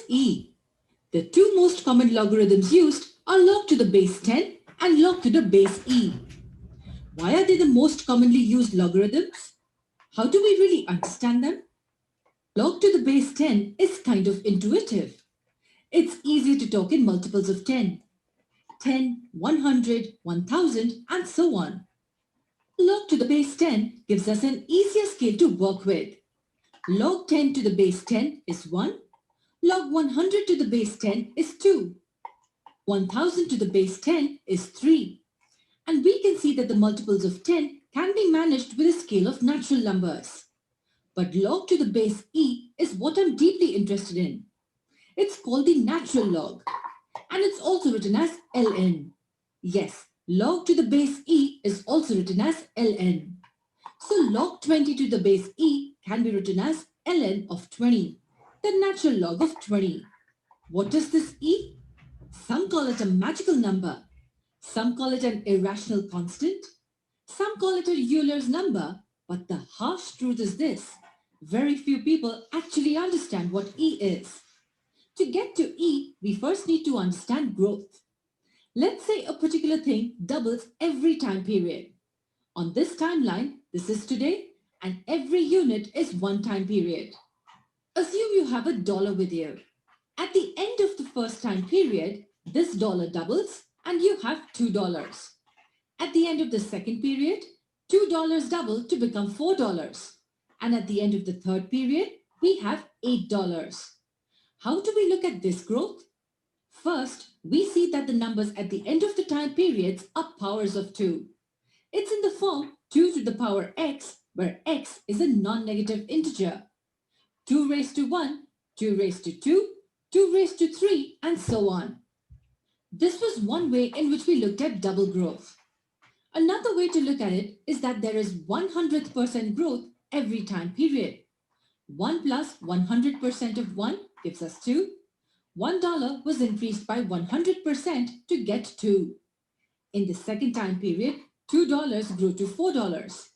e? The two most common logarithms used are log to the base 10 and log to the base e. Why are they the most commonly used logarithms? How do we really understand them? Log to the base 10 is kind of intuitive. It's easy to talk in multiples of 10. 10, 100, 1000 and so on. Log to the base 10 gives us an easier scale to work with. Log 10 to the base 10 is 1. Log 100 to the base 10 is 2. 1000 to the base 10 is 3. And we can see that the multiples of 10 can be managed with a scale of natural numbers. But log to the base e is what I'm deeply interested in. It's called the natural log, and it's also written as ln. Yes, log to the base e is also written as ln. So log 20 to the base e can be written as ln of 20, the natural log of 20. What is this e? Some call it a magical number. Some call it an irrational constant. Some call it a Euler's number. But the harsh truth is this: very few people actually understand what e is. To get to e, we first need to understand growth. Let's say a particular thing doubles every time period. On this timeline, this is today, and every unit is one time period. Assume you have $1 with you. At the end of the first time period, this dollar doubles and you have $2. At the end of the second period, $2 double to become $4. And at the end of the third period, we have $8. How do we look at this growth? First, we see that the numbers at the end of the time periods are powers of 2. It's in the form 2 to the power x, where x is a non-negative integer. 2 raised to 1, 2 raised to 2, 2 raised to 3, and so on. This was one way in which we looked at double growth. Another way to look at it is that there is 100th% growth every time period. 1 plus 100% of 1 gives us 2. $1 was increased by 100% to get 2. In the second time period, $2 grew to $4.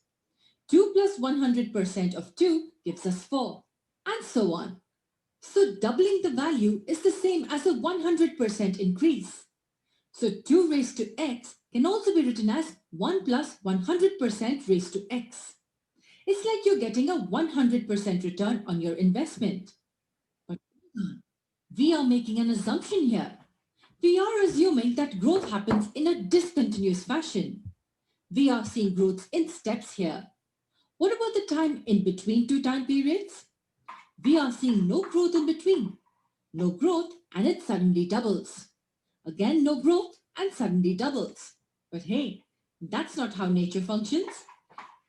2 plus 100% of 2 gives us 4, and so on. So doubling the value is the same as a 100% increase. So 2 raised to x can also be written as 1 plus 100% raised to x. It's like you're getting a 100% return on your investment. But we are making an assumption here. We are assuming that growth happens in a discontinuous fashion. We are seeing growths in steps here. What about the time in between two time periods? We are seeing no growth in between. No growth and it suddenly doubles. Again, no growth and suddenly doubles. But hey, that's not how nature functions.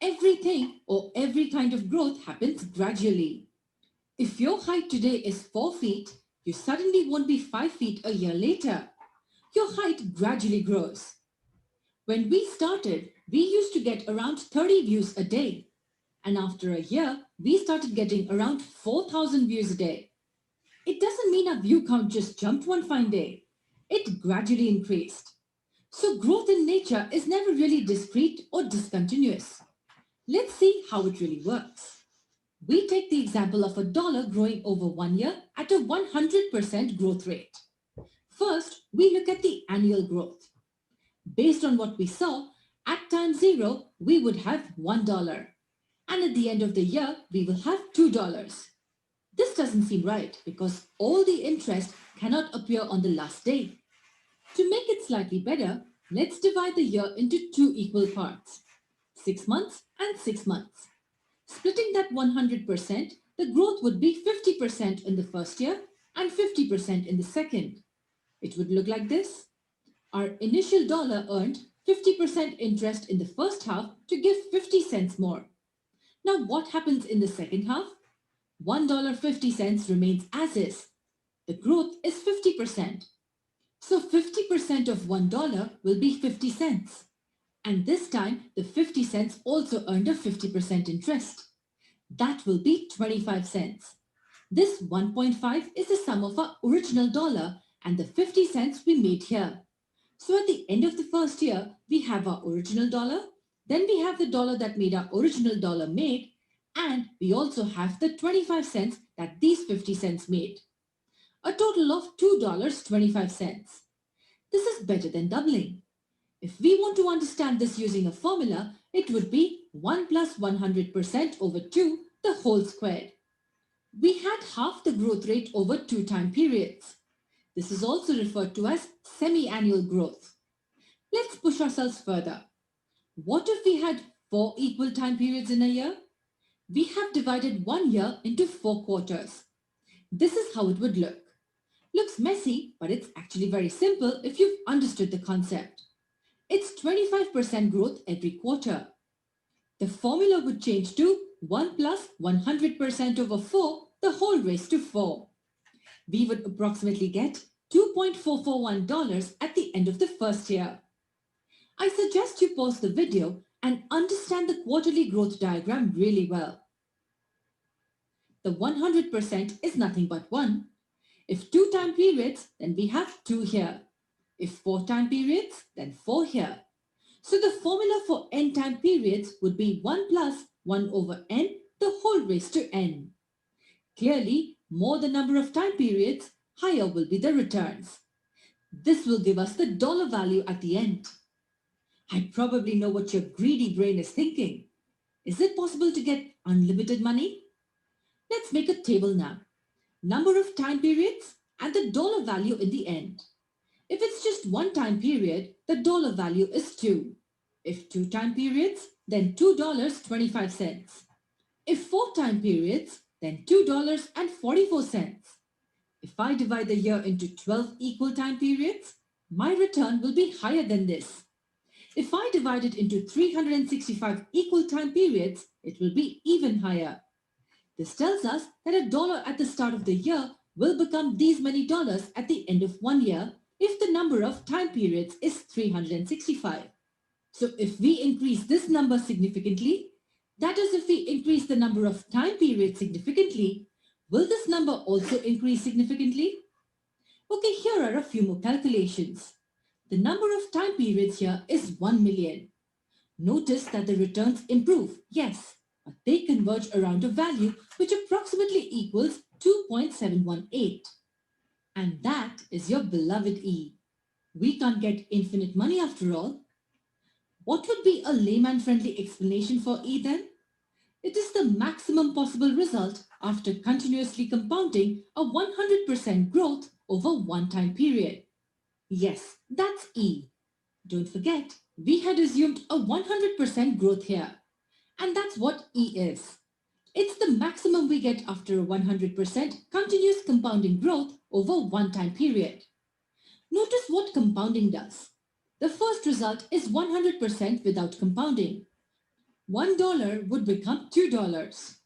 Everything or every kind of growth happens gradually. If your height today is 4 feet, you suddenly won't be 5 feet a year later. Your height gradually grows. When we started, we used to get around 30 views a day. And after a year, we started getting around 4,000 views a day. It doesn't mean our view count just jumped one fine day. It gradually increased. So growth in nature is never really discrete or discontinuous. Let's see how it really works. We take the example of $1 growing over 1 year at a 100% growth rate. First, we look at the annual growth. Based on what we saw, at time 0, we would have $1. And at the end of the year, we will have $2. This doesn't seem right because all the interest cannot appear on the last day. To make it slightly better, let's divide the year into 2 equal parts, 6 months and 6 months. Splitting that 100%, the growth would be 50% in the first year and 50% in the second. It would look like this. Our initial dollar earned 50% interest in the first half to give 50 cents more. Now what happens in the second half? $1.50 remains as is. The growth is 50%. So 50% of $1 will be 50 cents. And this time, the 50 cents also earned a 50% interest. That will be 25 cents. This 1.5 is the sum of our original dollar and the 50 cents we made here. So at the end of the first year, we have our original dollar, then we have the dollar that made our original dollar made, and we also have the 25 cents that these 50 cents made. a total of $2.25. This is better than doubling. If we want to understand this using a formula, it would be 1 plus 100% over 2, the whole squared. We had half the growth rate over 2 time periods. This is also referred to as semi-annual growth. Let's push ourselves further. What if we had 4 equal time periods in a year? We have divided 1 year into 4 quarters. This is how it would look. Looks messy, but it's actually very simple if you've understood the concept. It's 25% growth every quarter. The formula would change to 1 plus 100% over 4, the whole raised to 4. We would approximately get $2.441 at the end of the first year. I suggest you pause the video and understand the quarterly growth diagram really well. The 100% is nothing but 1. If 2 time periods, then we have 2 here. If 4 time periods, then 4 here. So the formula for n time periods would be 1 plus 1 over n, the whole raised to n. Clearly, more the number of time periods, higher will be the returns. This will give us the dollar value at the end. I probably know what your greedy brain is thinking. Is it possible to get unlimited money? Let's make a table now. Number of time periods and the dollar value in the end. If it's just 1 time period, the dollar value is 2. If 2 time periods, then $2.25. If 4 time periods, then $2.44. If I divide the year into 12 equal time periods, my return will be higher than this. If I divide it into 365 equal time periods, it will be even higher. This tells us that a dollar at the start of the year will become these many dollars at the end of 1 year if the number of time periods is 365. So if we increase this number significantly, that is if we increase the number of time periods significantly, will this number also increase significantly? Okay, here are a few more calculations. The number of time periods here is 1 million. Notice that the returns improve, yes, but they converge around a value which approximately equals 2.718. And that is your beloved E. We can't get infinite money after all. What would be a layman-friendly explanation for E then? It is the maximum possible result after continuously compounding a 100% growth over one time period. Yes, that's E. Don't forget, we had assumed a 100% growth here. And that's what E is. It's the maximum we get after a 100% continuous compounding growth over one time period. Notice what compounding does. The first result is 100% without compounding. $1 would become $2.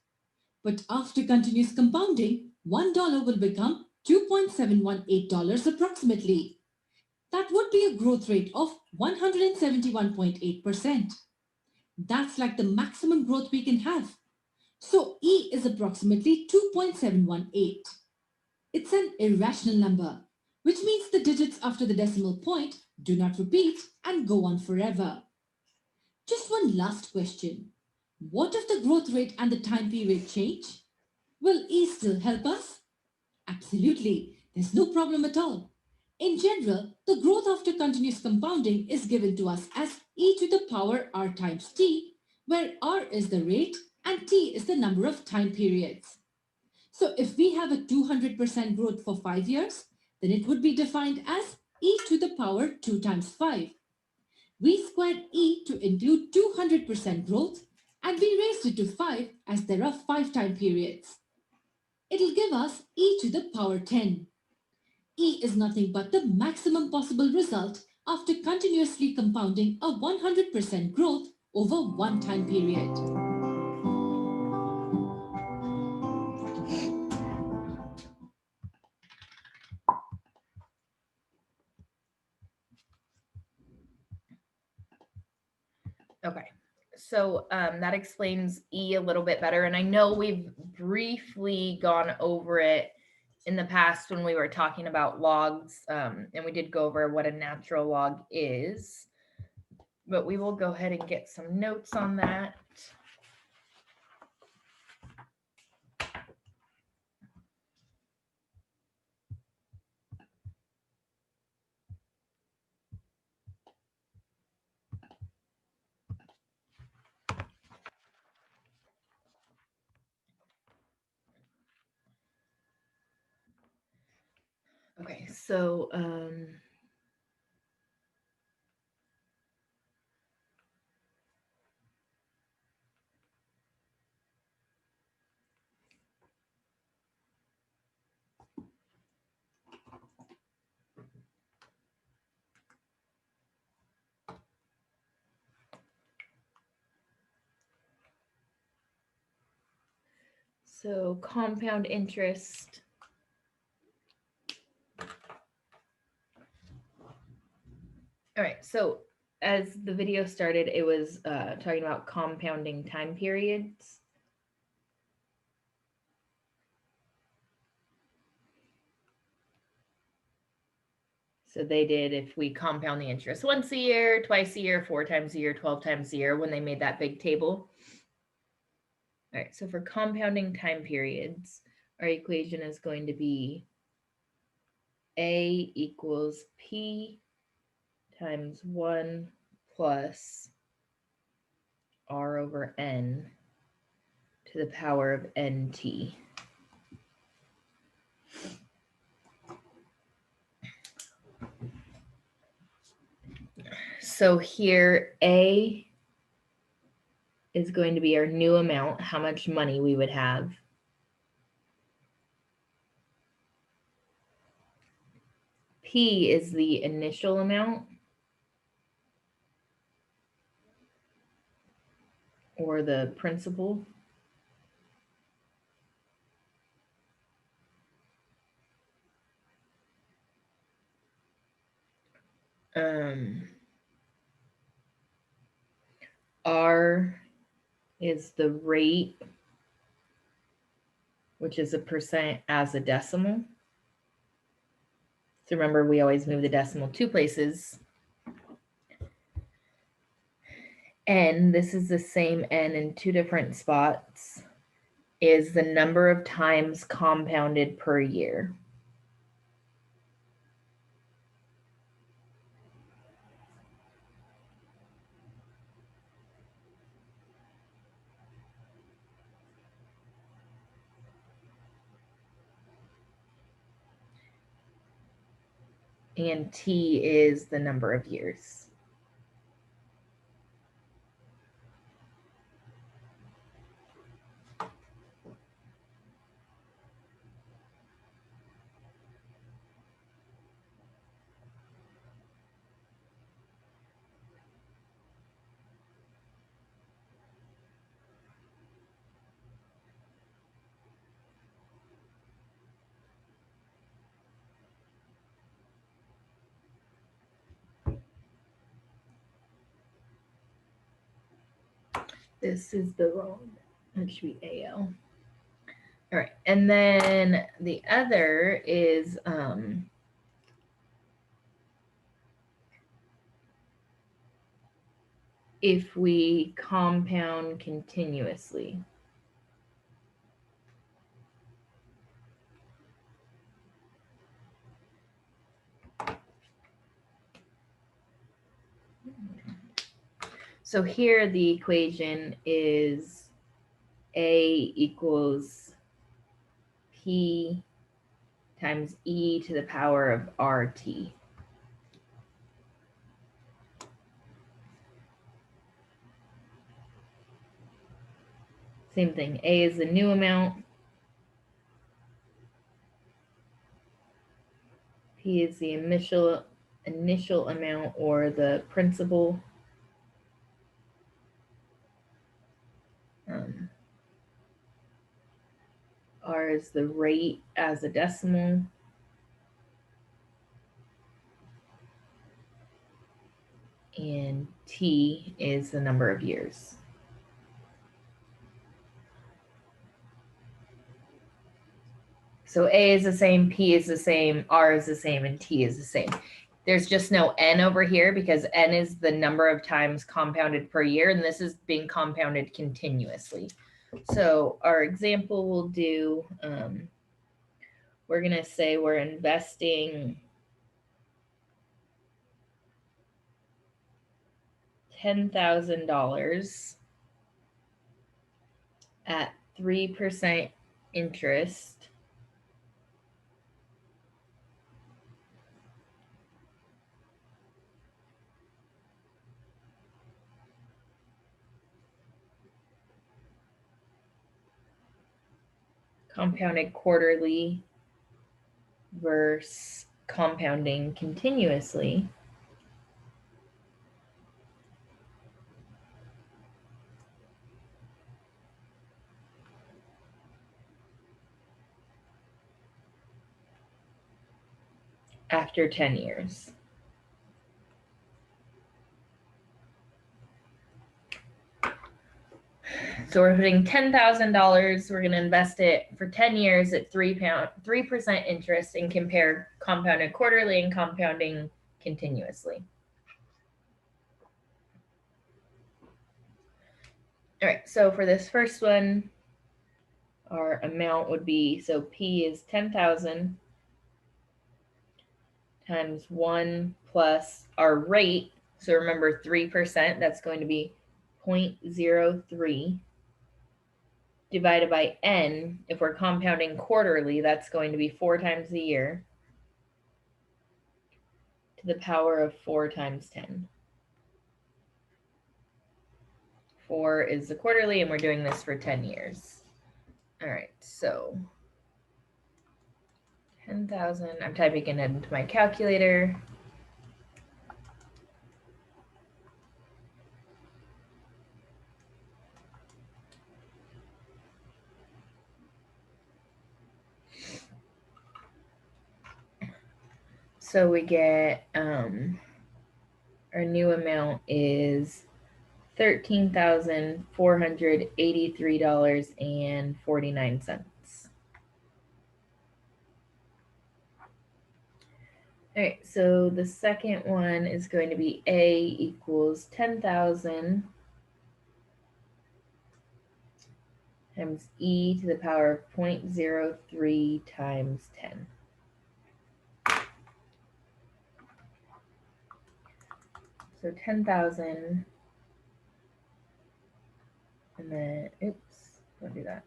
But after continuous compounding, $1 will become $2.718 approximately. That would be a growth rate of 171.8%. That's like the maximum growth we can have. So E is approximately 2.718. It's an irrational number, which means the digits after the decimal point do not repeat and go on forever. Just one last question. What if the growth rate and the time period change? Will E still help us? Absolutely. There's no problem at all. In general, the growth after continuous compounding is given to us as e to the power r times t, where r is the rate and t is the number of time periods. So if we have a 200% growth for 5 years, then it would be defined as e to the power 2 times 5. We squared e to include 200% growth and we raised it to 5 as there are 5 time periods. It'll give us e to the power 10. E is nothing but the maximum possible result after continuously compounding a 100% growth over one time period. Okay, so that explains E a little bit better. And I know we've briefly gone over it in the past when we were talking about logs, and we did go over what a natural log is. But we will go ahead and get some notes on that. Okay, so compound interest. All right, so as the video started, it was talking about compounding time periods. So they did, if we compound the interest once a year, twice a year, 4 times a year, 12 times a year, when they made that big table. All right, so for compounding time periods, our equation is going to be A equals P times 1 plus R over N to the power of NT. So here, A is going to be our new amount, how much money we would have. P is the initial amount, or the principal. R is the rate, which is a percent as a decimal. So remember, we always move the decimal 2 places. N, this is the same N in 2 different spots, is the number of times compounded per year. And T is the number of years. This is the wrong, it should be AL. All right, and then the other is if we compound continuously. So here the equation is A equals P times E to the power of RT. Same thing, A is the new amount, P is the initial amount, or the principal. R is the rate as a decimal. And T is the number of years. So A is the same, P is the same, R is the same, and T is the same. There's just no N over here because N is the number of times compounded per year, and this is being compounded continuously. So our example will do, we're gonna say we're investing $10,000 at 3% interest compounded quarterly versus compounding continuously. After 10 years. So we're putting $10,000. We're going to invest it for 10 years at 3% interest and compare compounded quarterly and compounding continuously. All right, so for this first one, our amount would be, so P is 10,000 times 1 plus our rate. So remember 3%, that's going to be 0.03 divided by n. If we're compounding quarterly, that's going to be 4 times a year to the power of 4 times 10. 4 is the quarterly, and we're doing this for 10 years. All right, so 10,000, I'm typing it into my calculator. So we get, our new amount is $13,483.49. All right, so the second one is going to be A equals 10,000 times e to the power of 0.03 times 10. So 10,000, and then, oops, don't do that.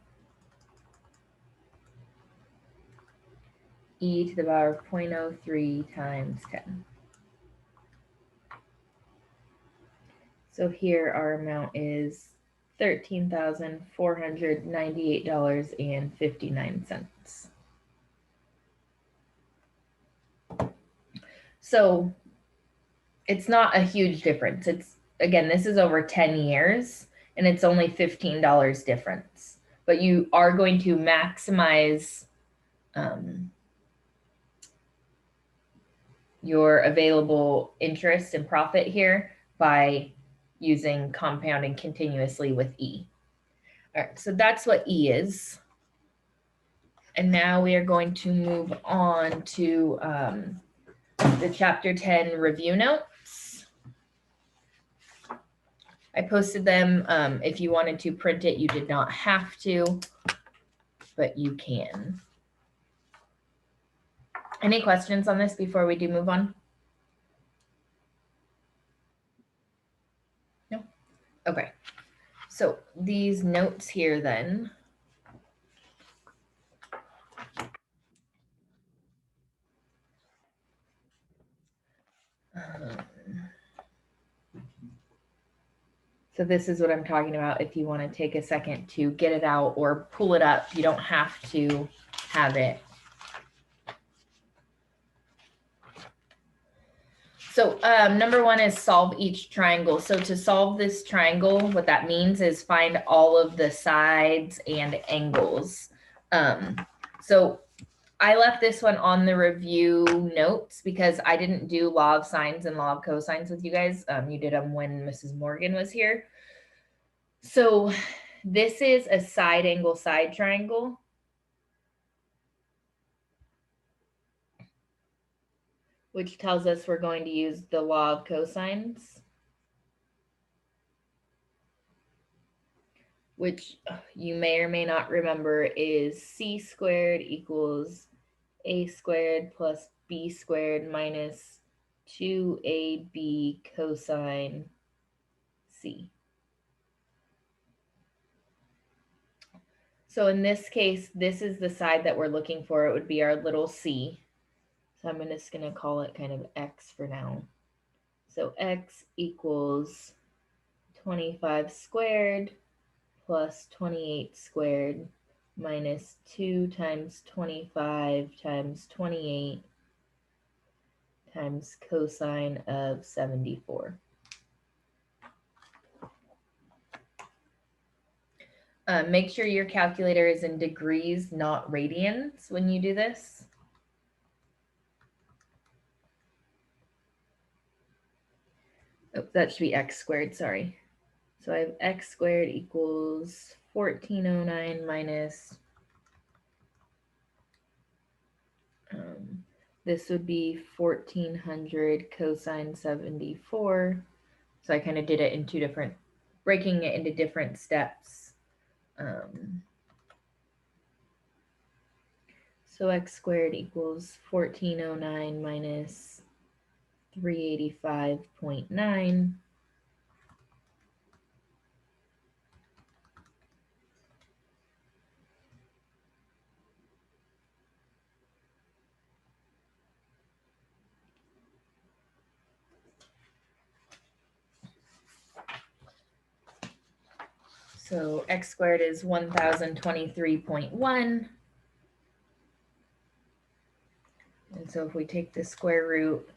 E to the power of 0.03 times 10. So here our amount is $13,498.59. So it's not a huge difference. It's, again, this is over 10 years and it's only $15 difference, but you are going to maximize your available interest and profit here by using compounding continuously with E. All right, so that's what E is. And now we are going to move on to the chapter 10 review notes. I posted them. If you wanted to print it, you did not have to, but you can. Any questions on this before we do move on? No? Okay. So these notes here then. So this is what I'm talking about. If you want to take a second to get it out or pull it up, you don't have to have it. So number one is solve each triangle. So to solve this triangle, what that means is find all of the sides and angles. So I left this one on the review notes because I didn't do law of sines and law of cosines with you guys. You did them when Mrs. Morgan was here. So this is a side angle side triangle. Which tells us we're going to use the law of cosines, which you may or may not remember is c squared equals a squared plus b squared minus 2ab cosine c. So in this case, this is the side that we're looking for. It would be our little c. So I'm just going to call it kind of x for now. So x equals 25 squared plus 28 squared minus 2 times 25 times 28 times cosine of 74. Make sure your calculator is in degrees, not radians when you do this. Oh, that should be x squared, sorry. So I have x squared equals 1409 minus, this would be 1400 cosine 74. So I kind of did it in two different, breaking it into different steps. So x squared equals 1409 minus 385.9. So x squared is 1023.1. And so if we take the square root,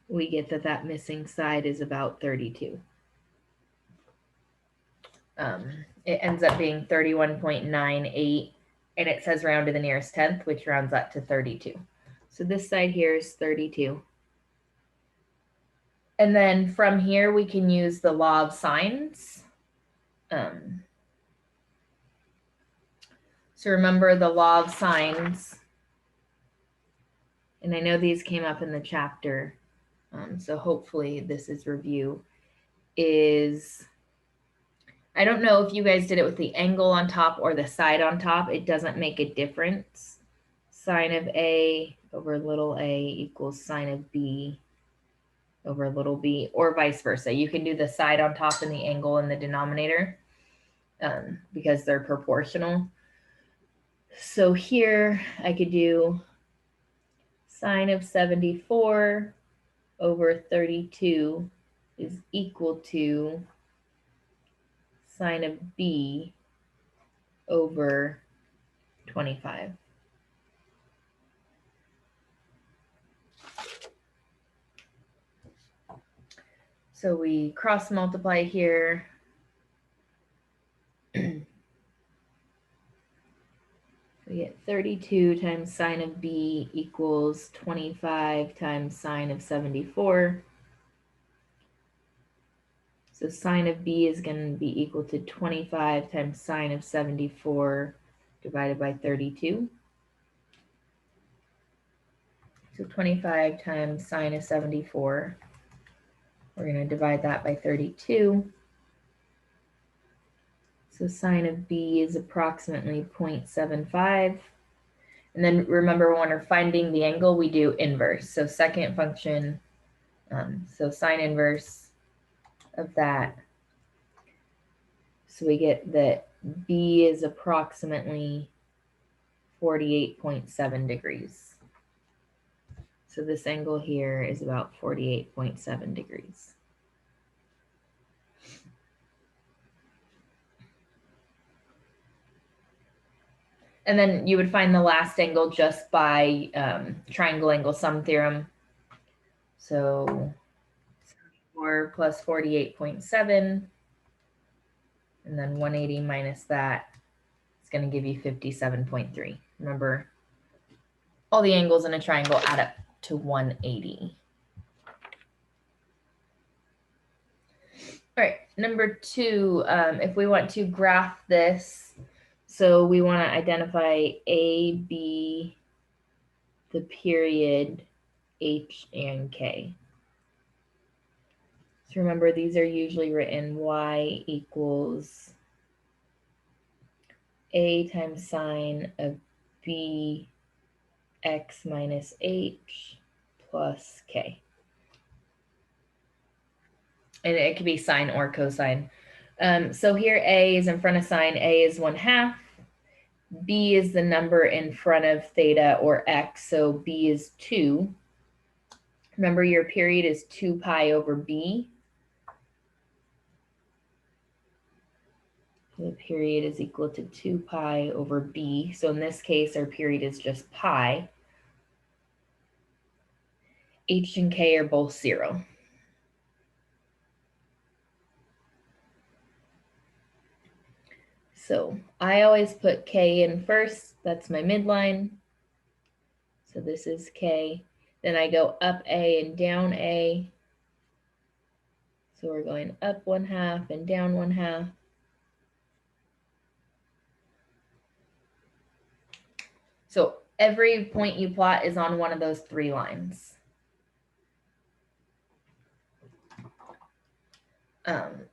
we get that that missing side is about 32. It ends up being 31.98, and it says round to the nearest tenth, which rounds up to 32. So this side here is 32. And then from here, we can use the law of sines. So remember the law of sines, and I know these came up in the chapter, so hopefully this is review, is, I don't know if you guys did it with the angle on top or the side on top. It doesn't make a difference. Sine of A over little a equals sine of B over little b, or vice versa. You can do the side on top and the angle in the denominator because they're proportional. So here I could do sine of 74 over 32 is equal to sine of B over 25. So we cross multiply here. We get 32 times sine of B equals 25 times sine of 74. So sine of B is going to be equal to 25 times sine of 74 divided by 32. So 25 times sine of 74, we're going to divide that by 32. So sine of B is approximately 0.75. And then remember, when we're finding the angle, we do inverse. So second function, so sine inverse of that. So we get that B is approximately 48.7 degrees. So this angle here is about 48.7 degrees. And then you would find the last angle just by triangle angle sum theorem. So 4 plus 48.7, and then 180 minus that is going to give you 57.3. Remember, all the angles in a triangle add up to 180. All right, number 2, if we want to graph this, so we want to identify A, B, the period, H, and K. So remember, these are usually written y equals A times sine of B x minus h plus k. And it could be sine or cosine. So here A is in front of sine, A is 1/2. B is the number in front of theta or x, so B is 2. Remember, your period is 2 pi over B. The period is equal to 2 pi over b. So in this case, our period is just pi. H and k are both 0. So I always put k in first. That's my midline. So this is k. Then I go up a and down a. So we're going up 1/2 and down 1/2. So every point you plot is on one of those 3 lines.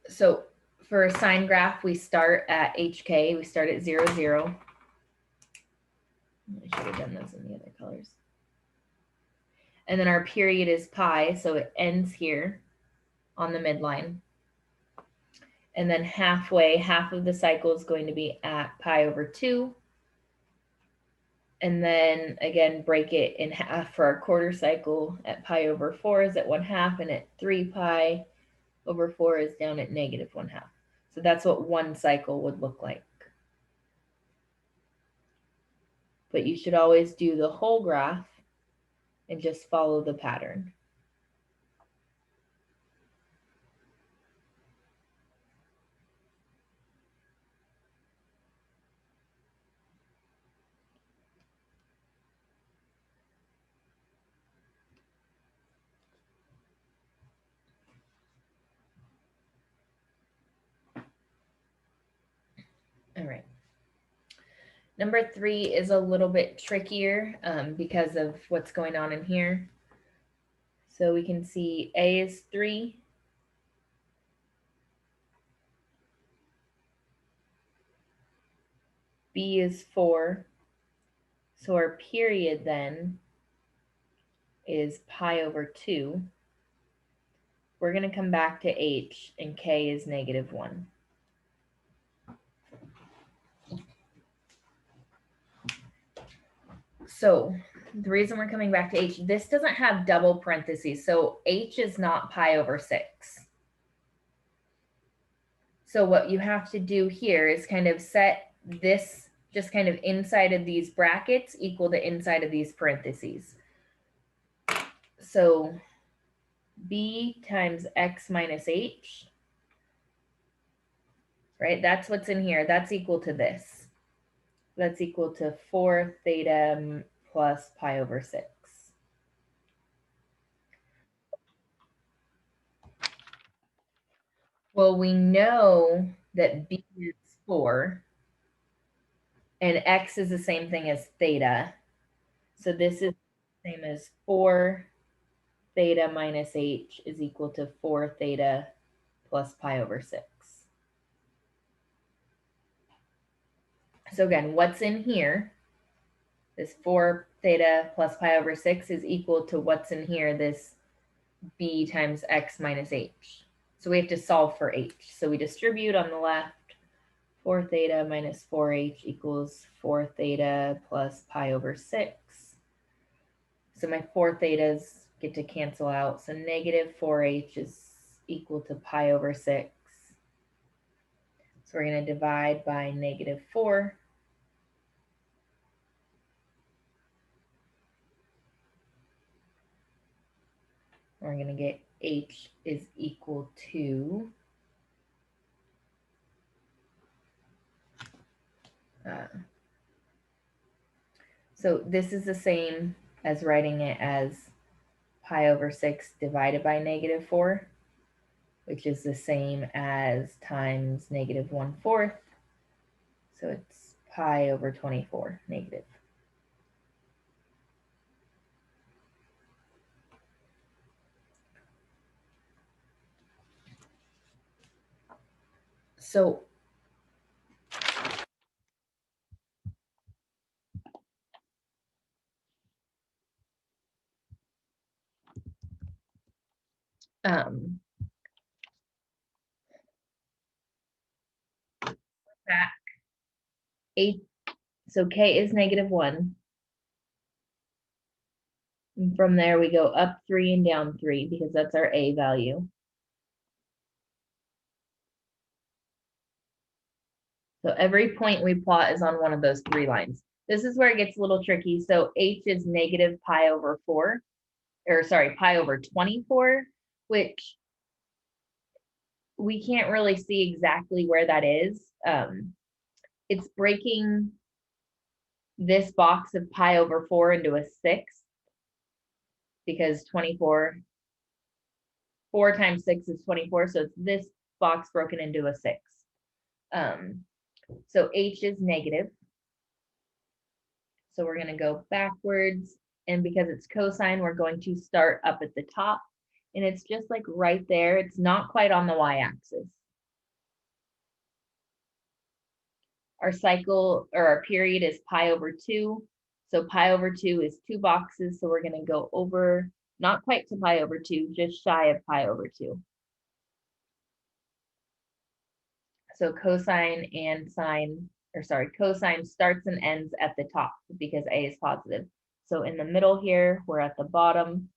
So for a sine graph, we start at HK. We start at 0, 0. I should have done those in the other colors. And then our period is pi, so it ends here on the midline. And then halfway, half of the cycle is going to be at pi over 2. And then again, break it in half for our quarter cycle. At pi over 4 is at 1/2, and at 3 pi over 4 is down at negative 1/2. So that's what one cycle would look like. But you should always do the whole graph and just follow the pattern. All right. Number 3 is a little bit trickier because of what's going on in here. So we can see A is 3. B is 4. So our period then is pi over 2. We're going to come back to H, and K is negative 1. So the reason we're coming back to H, this doesn't have double parentheses. So H is not pi over 6. So what you have to do here is kind of set this just kind of inside of these brackets equal to inside of these parentheses. So B times X minus H, right? That's what's in here. That's equal to this. That's equal to 4 theta plus pi over 6. Well, we know that B is 4 and X is the same thing as theta. So this is the same as 4 theta minus H is equal to 4 theta plus pi over 6. So again, what's in here, this 4 theta plus pi over 6 is equal to what's in here, this B times X minus H. So we have to solve for H. So we distribute on the left, 4 theta minus 4H equals 4 theta plus pi over 6. So my 4 thetas get to cancel out. So negative 4H is equal to pi over 6. So we're going to divide by negative 4. We're going to get H is equal to so this is the same as writing it as pi over 6 divided by negative 4, which is the same as times negative 1/4. So it's pi over 24 negative. So back H, so K is negative 1. And from there we go up 3 and down 3 because that's our A value. So every point we plot is on one of those three lines. This is where it gets a little tricky. So h is negative pi over 4, or sorry, pi over 24, which we can't really see exactly where that is. It's breaking this box of pi over 4 into a 6, because 24, 4 times 6 is 24, so it's this box broken into a 6. So h is negative. So we're going to go backwards, and because it's cosine, we're going to start up at the top, and it's just like right there. It's not quite on the y-axis. Our cycle, or our period, is pi over 2. So pi over 2 is 2 boxes, so we're going to go over, not quite to pi over 2, just shy of pi over 2. So cosine and sine, or sorry, cosine starts and ends at the top because a is positive. So in the middle here, we're at the bottom,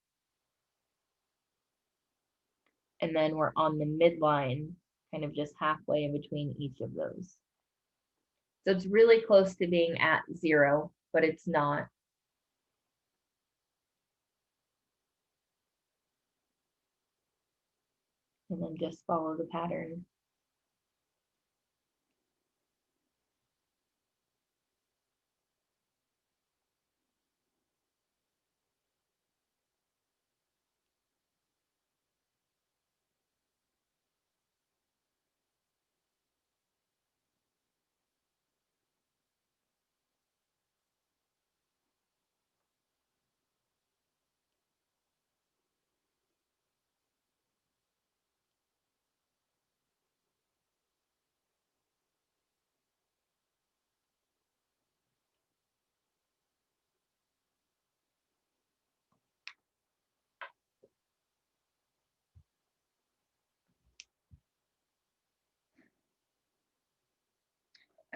and then we're on the midline, kind of just halfway in between each of those. So it's really close to being at 0, but it's not. And then just follow the pattern.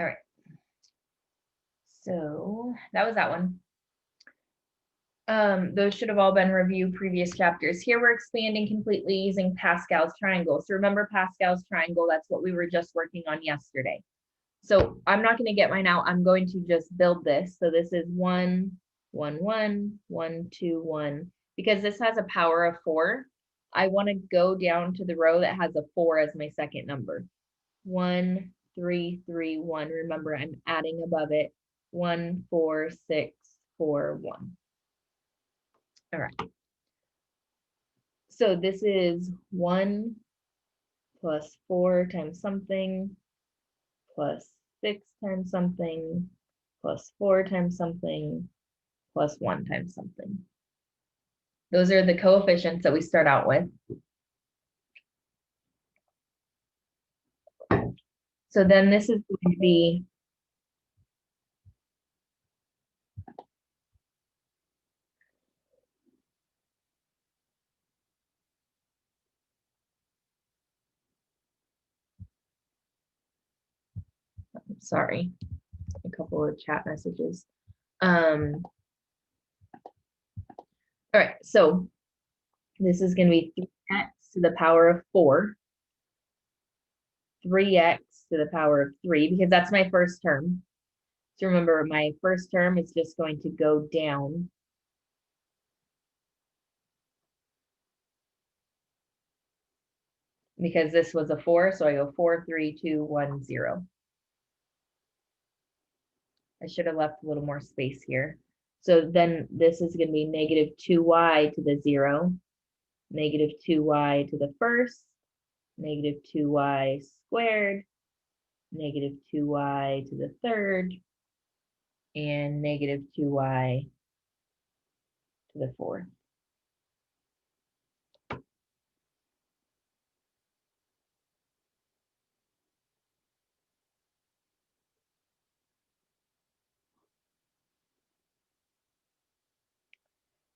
All right. So that was that one. Those should have all been reviewed previous chapters. Here we're expanding completely using Pascal's triangle. So remember Pascal's triangle, that's what we were just working on yesterday. So I'm not going to get mine out. I'm going to just build this. So this is 1, 1, 1, 1, 2, 1. Because this has a power of 4, I want to go down to the row that has a 4 as my second number. 1, 3, 3, 1. Remember, I'm adding above it. 1, 4, 6, 4, 1. All right. So this is 1 plus 4 times something plus 6 times something plus 4 times something plus 1 times something. Those are the coefficients that we start out with. So then this is going to be sorry, a couple of chat messages. All right, so this is going to be 3x to the power of 4, 3x to the power of 3, because that's my first term. So remember, my first term is just going to go down. Because this was a 4, so I go 4, 3, 2, 1, 0. I should have left a little more space here. So then this is going to be negative 2y to the 0, negative 2y to the first, negative 2y squared, negative 2y to the third, and negative 2y to the fourth.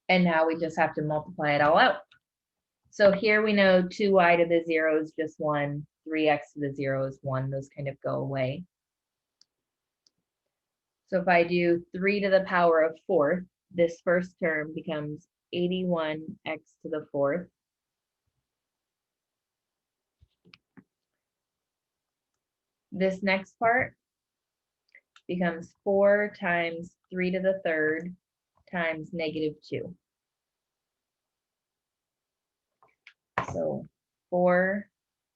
And now we just have to multiply it all out. So here we know 2y to the 0 is just 1, 3x to the 0 is 1. Those kind of go away. So if I do 3 to the power of 4th, this first term becomes 81x to the 4th. This next part becomes 4 times 3 to the third times -2. So 4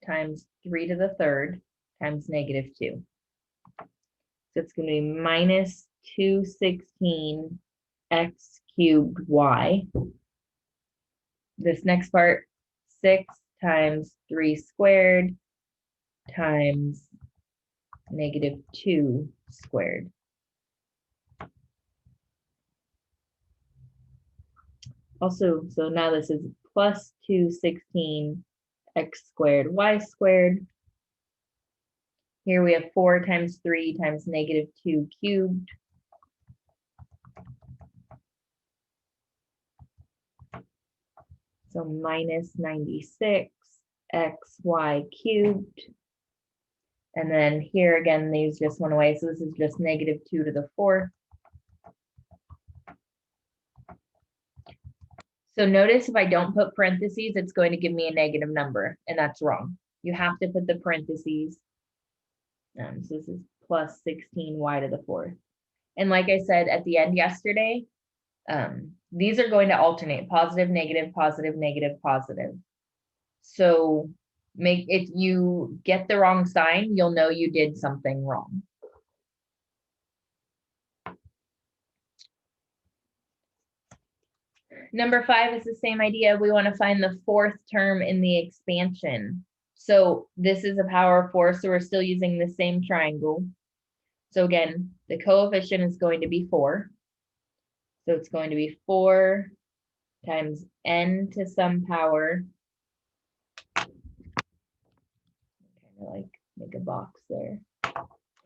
times 3 to the third times -2. So it's going to be minus 216 x cubed y. This next part, 6 times 3 squared times -2 squared. Also, so now this is plus 216 x squared y squared. Here we have 4 times 3 times -2 cubed. So minus 96 xy cubed. And then here again, these just went away. So this is just -2 to the fourth. So notice if I don't put parentheses, it's going to give me a negative number, and that's wrong. You have to put the parentheses. So this is plus 16y to the fourth. And like I said at the end yesterday, these are going to alternate positive, negative, positive, negative, positive. So if you get the wrong sign, you'll know you did something wrong. Number 5 is the same idea. We want to find the fourth term in the expansion. So this is a power of 4, so we're still using the same triangle. So again, the coefficient is going to be 4. So it's going to be 4 times n to some power. Kind of like make a box there.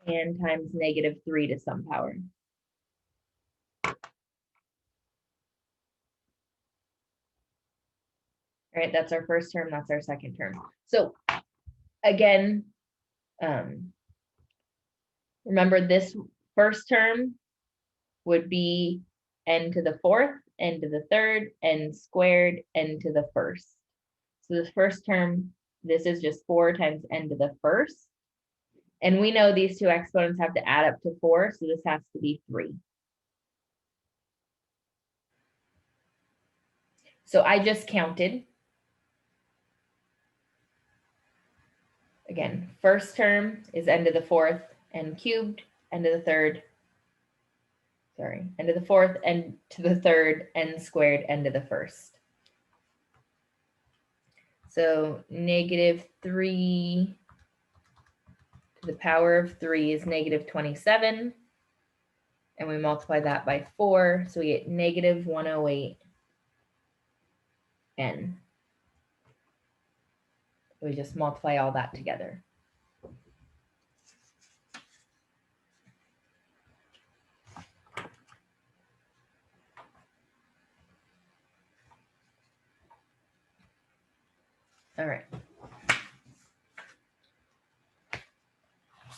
And times -3 to some power. All right, that's our first term, that's our second term. So again, remember this first term would be n to the fourth, n to the third, n squared, n to the first. So this first term, this is just 4 times n to the first. And we know these two exponents have to add up to 4, so this has to be 3. So I just counted. Again, first term is n to the fourth, n cubed, n to the third, n to the fourth, n to the third, n squared, n to the first. So -3 to the power of 3 is -27. And we multiply that by 4, so we get -108 n. We just multiply all that together. All right.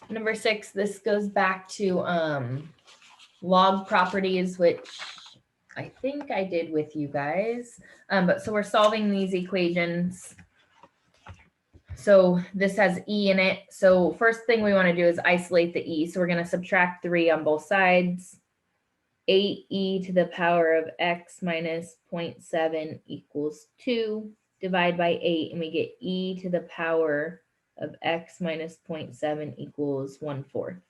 Number 6, this goes back to log properties, which I think I did with you guys. But so we're solving these equations. So this has e in it. So first thing we want to do is isolate the e. So we're going to subtract 3 on both sides. 8e to the power of x minus 0.7 equals 2. Divide by 8, and we get e to the power of x minus 0.7 equals 1/4.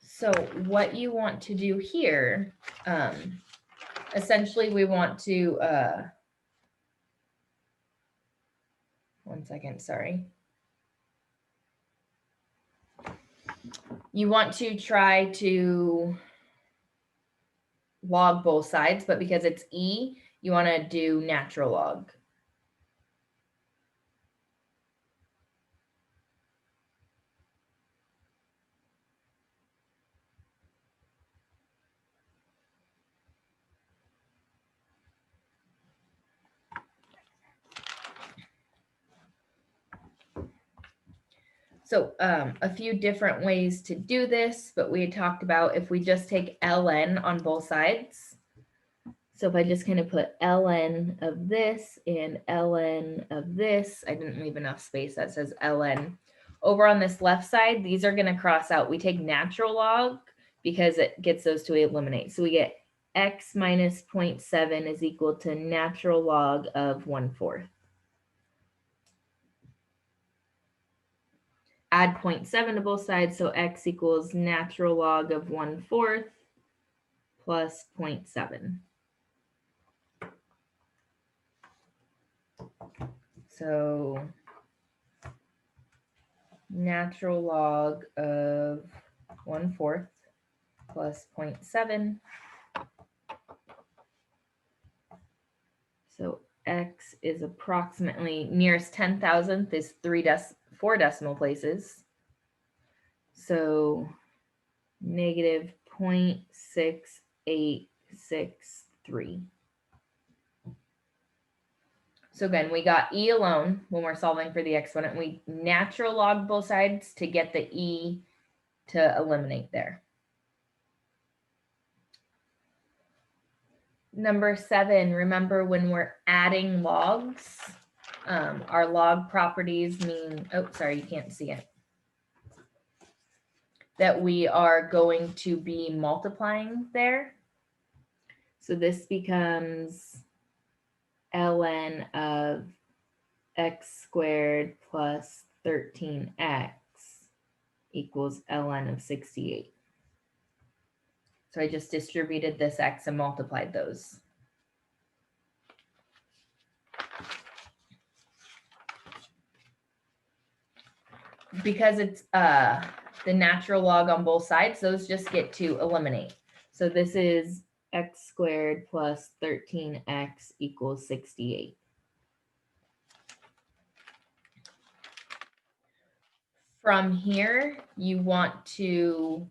So what you want to do here, essentially we want to, one second, sorry. You want to try to log both sides, but because it's e, you want to do natural log. So a few different ways to do this, but we had talked about if we just take ln on both sides. So if I just kind of put ln of this and ln of this, I didn't leave enough space that says ln. Over on this left side, these are going to cross out. We take natural log because it gets those to eliminate. So we get x minus 0.7 is equal to natural log of 1/4. Add 0.7 to both sides, so x equals natural log of 1/4 plus 0.7. So natural log of 1/4 plus 0.7. So x is approximately, nearest 10,000th is 4 decimal places. So negative 0.6863. So again, we got e alone when we're solving for the exponent. We natural log both sides to get the e to eliminate there. Number 7, remember when we're adding logs, our log properties mean, oh, sorry, you can't see it, that we are going to be multiplying there. So this becomes ln of x squared plus 13x equals ln of 68. So I just distributed this x and multiplied those. Because it's the natural log on both sides, those just get to eliminate. So this is x squared plus 13x equals 68. From here, you want to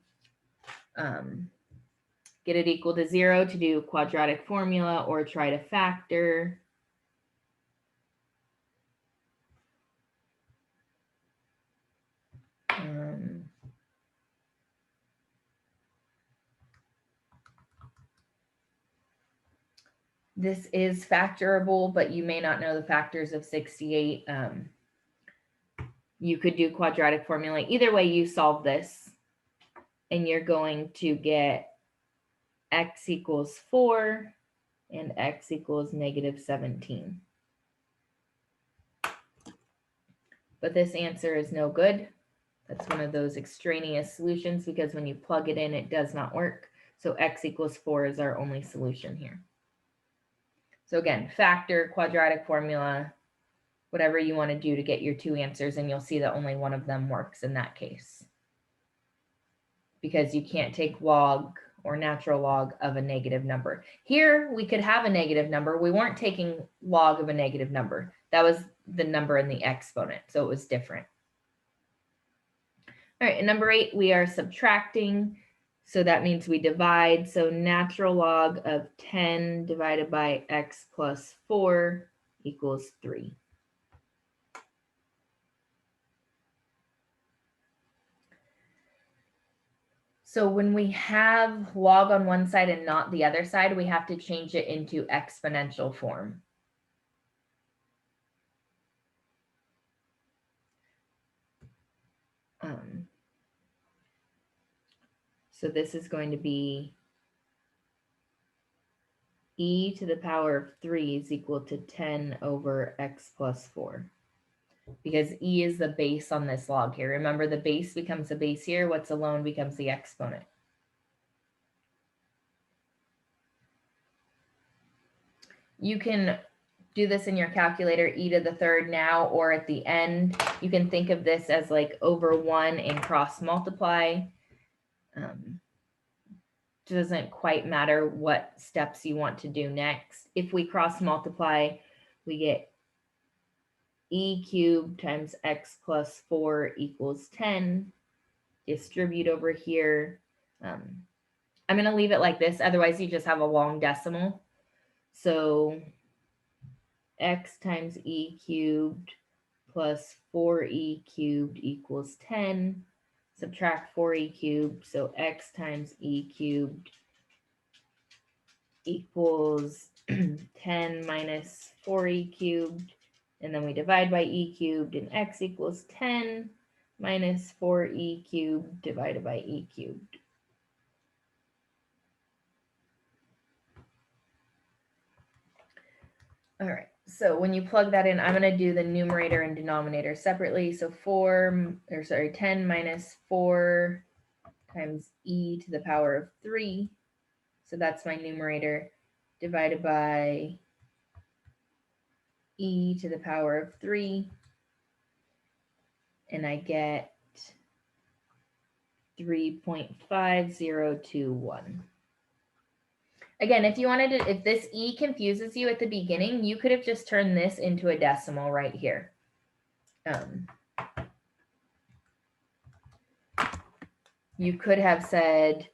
get it equal to 0 to do quadratic formula or try to factor. This is factorable, but you may not know the factors of 68. You could do quadratic formula. Either way, you solve this, and you're going to get x equals 4 and x equals negative 17. But this answer is no good. That's one of those extraneous solutions because when you plug it in, it does not work. So x equals 4 is our only solution here. So again, factor, quadratic formula, whatever you want to do to get your two answers, and you'll see that only one of them works in that case. Because you can't take log or natural log of a negative number. Here, we could have a negative number. We weren't taking log of a negative number. That was the number in the exponent, so it was different. All right, and number 8, we are subtracting. So that means we divide. So natural log of 10 divided by x plus 4 equals 3. So when we have log on one side and not the other side, we have to change it into exponential form. So this is going to be e to the power of 3 is equal to 10 over x plus 4. Because e is the base on this log here. Remember, the base becomes the base here. What's alone becomes the exponent. You can do this in your calculator, e to the 3rd now, or at the end. You can think of this as like over 1 and cross multiply. Doesn't quite matter what steps you want to do next. If we cross multiply, we get e cubed times x plus 4 equals 10. Distribute over here. I'm going to leave it like this. Otherwise, you just have a long decimal. So x times e cubed plus 4e cubed equals 10. Subtract 4e cubed, so x times e cubed equals 10 minus 4e cubed, and then we divide by e cubed, and x equals 10 minus 4e cubed divided by e cubed. All right, so when you plug that in, I'm going to do the numerator and denominator separately. So 10 minus 4 times e to the power of 3. So that's my numerator, divided by e to the power of 3. And I get 3.5021. Again, if you wanted to, if this e confuses you at the beginning, you could have just turned this into a decimal right here. You could have said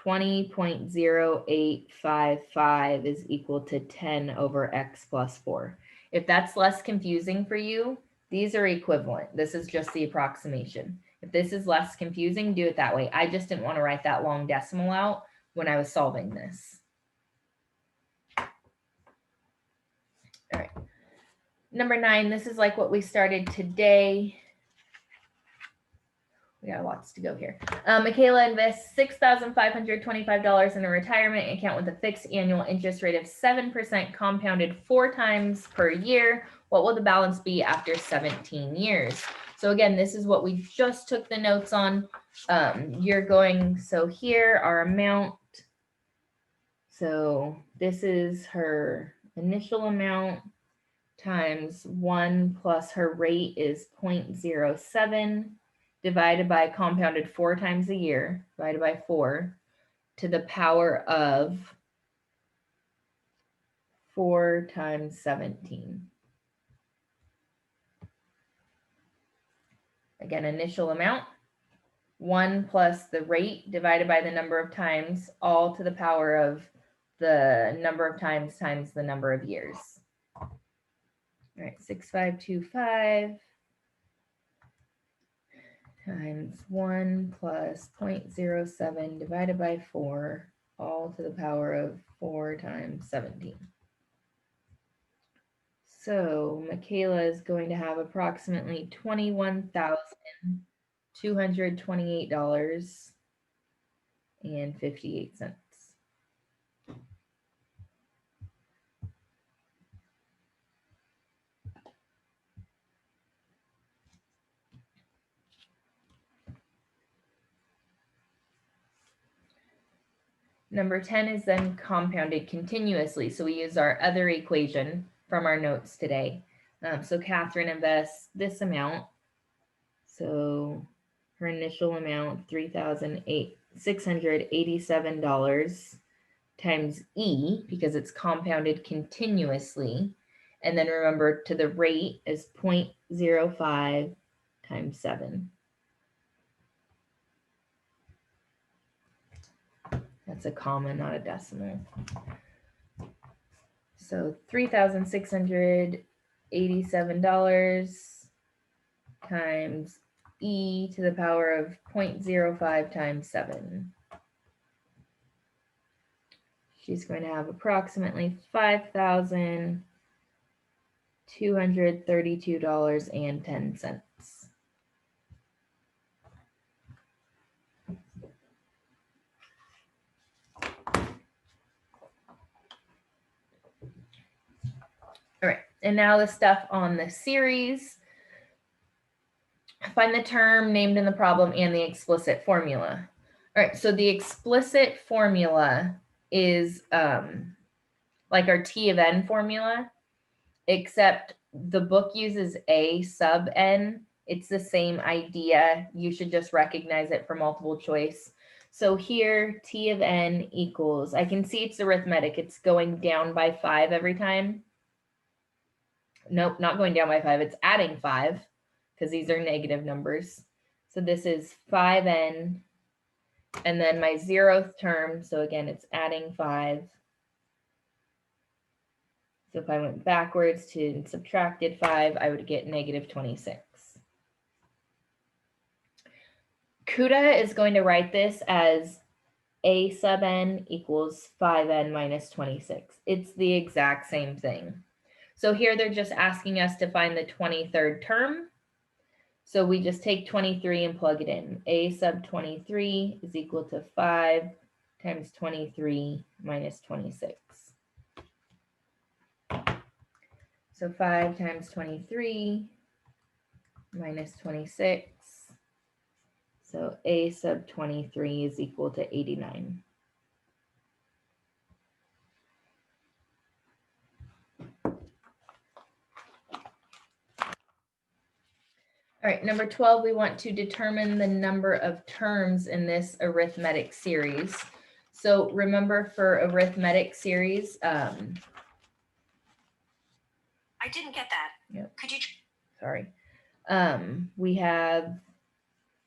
20.0855 is equal to 10 over x plus 4. If that's less confusing for you, these are equivalent. This is just the approximation. If this is less confusing, do it that way. I just didn't want to write that long decimal out when I was solving this. All right. Number 9, this is like what we started today. We got lots to go here. Michaela invests $6,525 in a retirement account with a fixed annual interest rate of 7% compounded 4 times per year. What will the balance be after 17 years? So again, this is what we just took the notes on. So here our amount. So this is her initial amount times 1 plus her rate is 0.07 divided by compounded 4 times a year, divided by 4 to the power of 4 times 17. Again, initial amount, 1 plus the rate divided by the number of times, all to the power of the number of times the number of years. All right, 6525 times 1 plus 0.07 divided by 4, all to the power of 4 times 17. So Michaela is going to have approximately $21,228.58. Number 10 is then compounded continuously. So we use our other equation from our notes today. So Catherine invests this amount. So her initial amount, $3,687 times E, because it's compounded continuously. And then remember, to the rate is 0.05 times 7. That's a comma, not a decimal. So $3,687 times e to the power of 0.05 times 7. She's going to have approximately $5,232.10. All right, and now the stuff on the series. Find the term named in the problem and the explicit formula. All right, so the explicit formula is like our T of n formula, except the book uses A sub n. It's the same idea. You should just recognize it for multiple choice. So here, T of n equals, I can see it's arithmetic. It's going down by 5 every time. Nope, not going down by 5. It's adding 5 because these are negative numbers. So this is 5n. And then my 0th term, so again, it's adding 5. So if I went backwards to and subtracted 5, I would get negative 26. Kuda is going to write this as a sub n equals 5n minus 26. It's the exact same thing. So here they're just asking us to find the 23rd term. So we just take 23 and plug it in. A sub 23 is equal to 5 times 23 minus 26. So 5 times 23 minus 26. So A sub 23 is equal to 89. All right, number 12, we want to determine the number of terms in this arithmetic series. So remember for arithmetic series, I didn't get that. Yep. Could you? Sorry. We have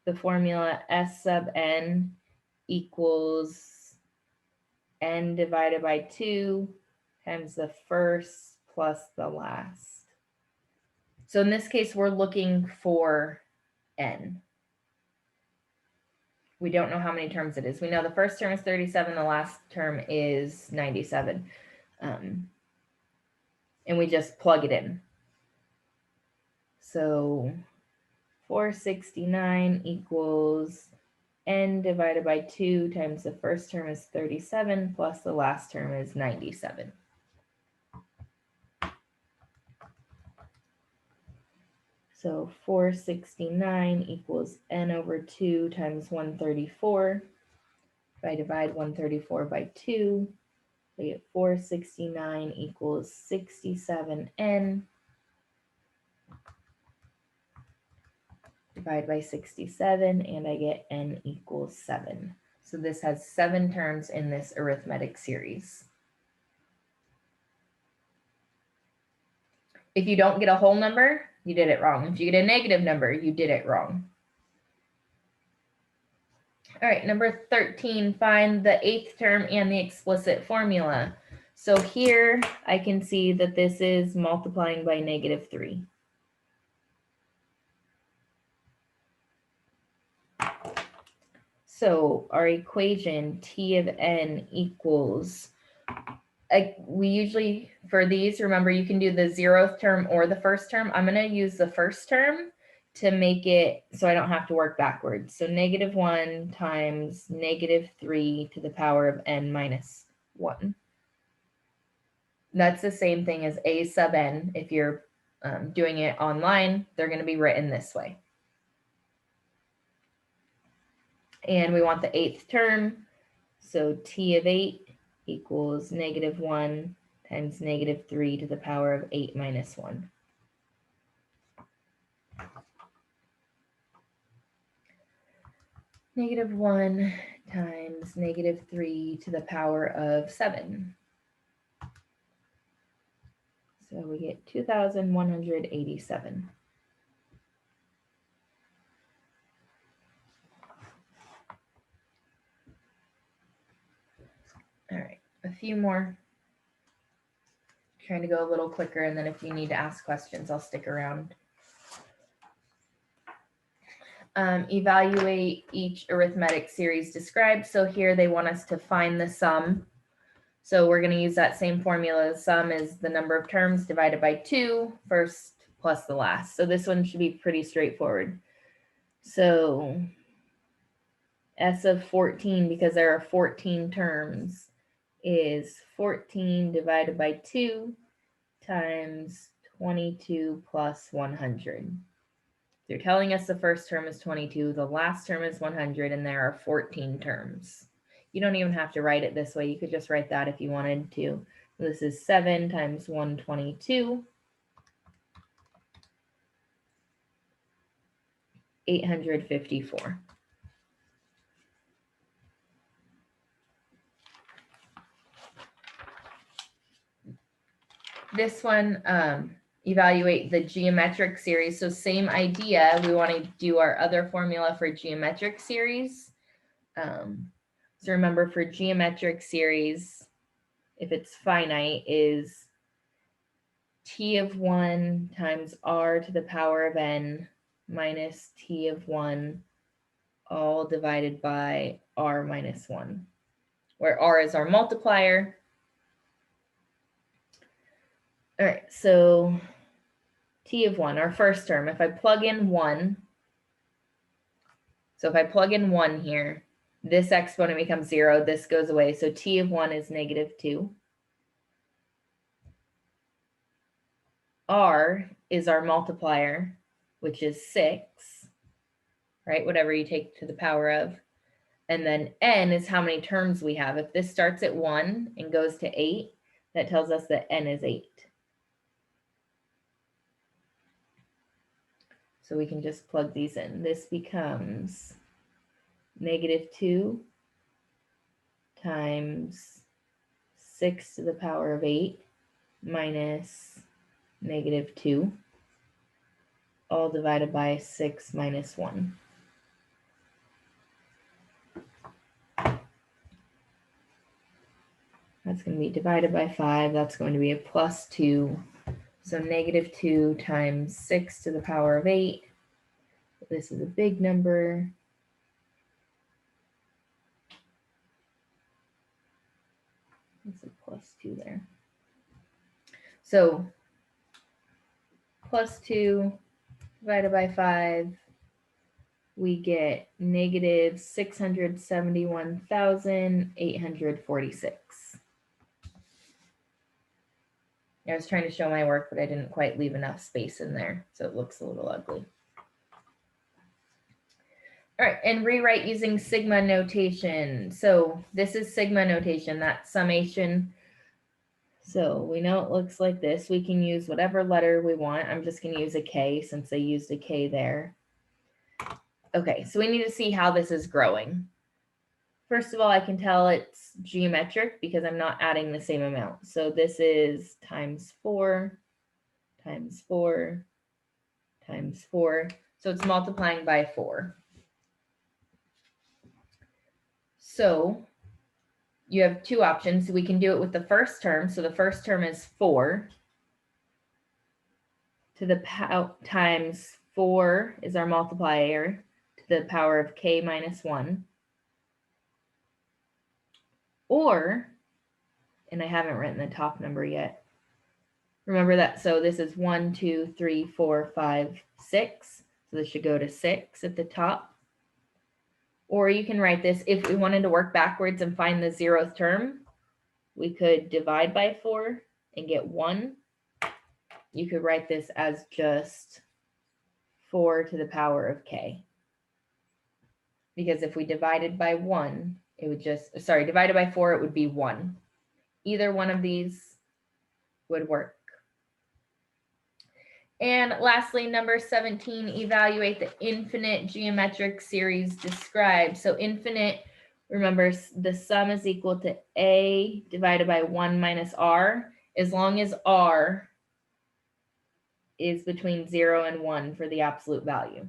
the formula S sub n equals n divided by 2 times the first plus the last. So in this case, we're looking for n. We don't know how many terms it is. We know the first term is 37, the last term is 97. And we just plug it in. So 469 equals n divided by 2 times the first term is 37 plus the last term is 97. So 469 equals n over 2 times 134. If I divide 134 by 2, I get 469 equals 67n. Divide by 67, and I get n equals 7. So this has 7 terms in this arithmetic series. If you don't get a whole number, you did it wrong. If you get a negative number, you did it wrong. All right, number 13, find the 8th term and the explicit formula. So here I can see that this is multiplying by negative 3. So our equation T of n equals, we usually, for these, remember you can do the 0th term or the first term. I'm going to use the first term to make it so I don't have to work backwards. So negative 1 times negative 3 to the power of n minus 1. That's the same thing as a sub n. If you're doing it online, they're going to be written this way. And we want the 8th term. So T of 8 equals negative 1 times negative 3 to the power of 8 minus 1. Negative 1 times negative 3 to the power of 7. So we get 2,187. All right, a few more. Trying to go a little quicker, and then if you need to ask questions, I'll stick around. Evaluate each arithmetic series described. So here they want us to find the sum. So we're going to use that same formula. The sum is the number of terms divided by 2, first plus the last. So this one should be pretty straightforward. So S of 14, because there are 14 terms, is 14 divided by 2 times 22 plus 100. They're telling us the first term is 22, the last term is 100, and there are 14 terms. You don't even have to write it this way. You could just write that if you wanted to. This is 7 times 122, 854. This one, evaluate the geometric series. So same idea, we want to do our other formula for geometric series. So remember, for geometric series, if it's finite, is t of 1 times r to the power of n minus t of 1 all divided by r minus 1, where r is our multiplier. All right, so t of 1, our first term, if I plug in 1, so if I plug in 1 here, this exponent becomes 0, this goes away, so t of 1 is -2. R is our multiplier, which is 6, right? Whatever you take to the power of. And then n is how many terms we have. If this starts at 1 and goes to 8, that tells us that n is 8. So we can just plug these in. This becomes -2 times 6 to the power of 8 minus -2, all divided by 6 minus 1. That's going to be divided by 5. That's going to be a +2. So -2 times 6 to the power of 8. This is a big number. That's a +2 there. So +2 divided by 5, we get -671,846. I was trying to show my work, but I didn't quite leave enough space in there, so it looks a little ugly. All right, and rewrite using sigma notation. So this is sigma notation, that summation. So we know it looks like this. We can use whatever letter we want. I'm just going to use a K since I used a K there. Okay, so we need to see how this is growing. First of all, I can tell it's geometric because I'm not adding the same amount. So this is times 4, times 4, times 4. So it's multiplying by 4. So you have two options. We can do it with the first term. So the first term is 4 to the power times 4 is our multiplier to the power of k minus 1. Or, and I haven't written the top number yet. Remember that, so this is 1, 2, 3, 4, 5, 6. So this should go to 6 at the top. Or you can write this, if we wanted to work backwards and find the 0th term, we could divide by 4 and get 1. You could write this as just 4 to the power of k. Because if we divided by 1, it would just, sorry, divided by 4, it would be 1. Either one of these would work. And lastly, number 17, evaluate the infinite geometric series described. So infinite, remember, the sum is equal to a divided by 1 minus r, as long as r is between 0 and 1 for the absolute value.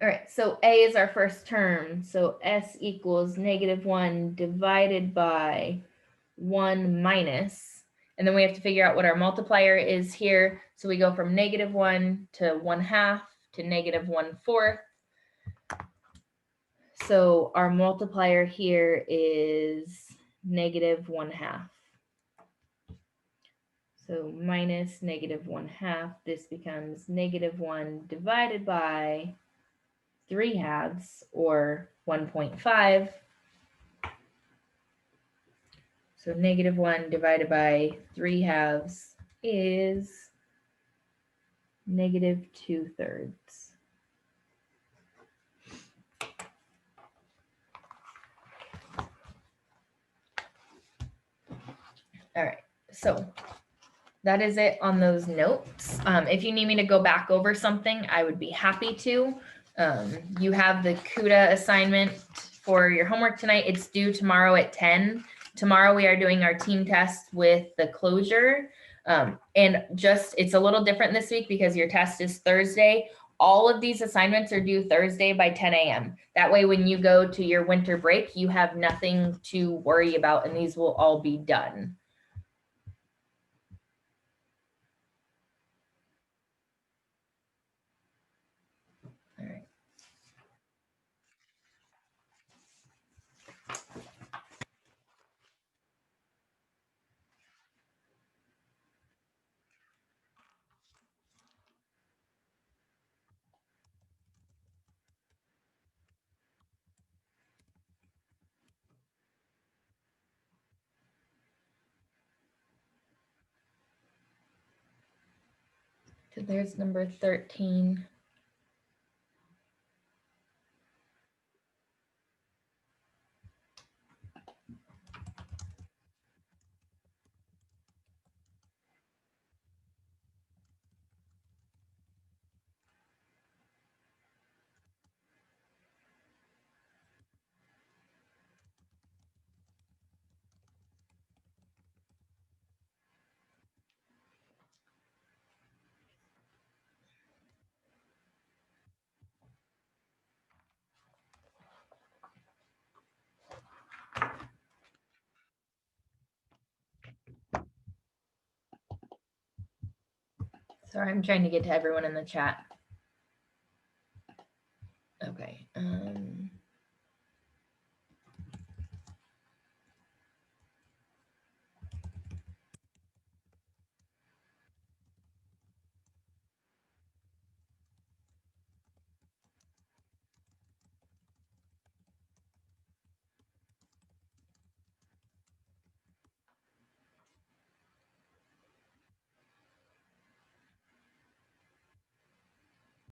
All right, so a is our first term. So s equals -1 divided by 1 minus, and then we have to figure out what our multiplier is here. So we go from -1 to 1/2 to -1/4. So our multiplier here is -1/2. So minus -1/2, this becomes -1 divided by 3/2, or 1.5. So -1 divided by 3/2 is -2/3. All right, so that is it on those notes. If you need me to go back over something, I would be happy to. You have the CUDA assignment for your homework tonight. It's due tomorrow at 10. Tomorrow we are doing our team test with the closure. And just, it's a little different this week because your test is Thursday. All of these assignments are due Thursday by 10 a.m. That way, when you go to your winter break, you have nothing to worry about, and these will all be done. All right. So there's number 13. Sorry, I'm trying to get to everyone in the chat. Okay.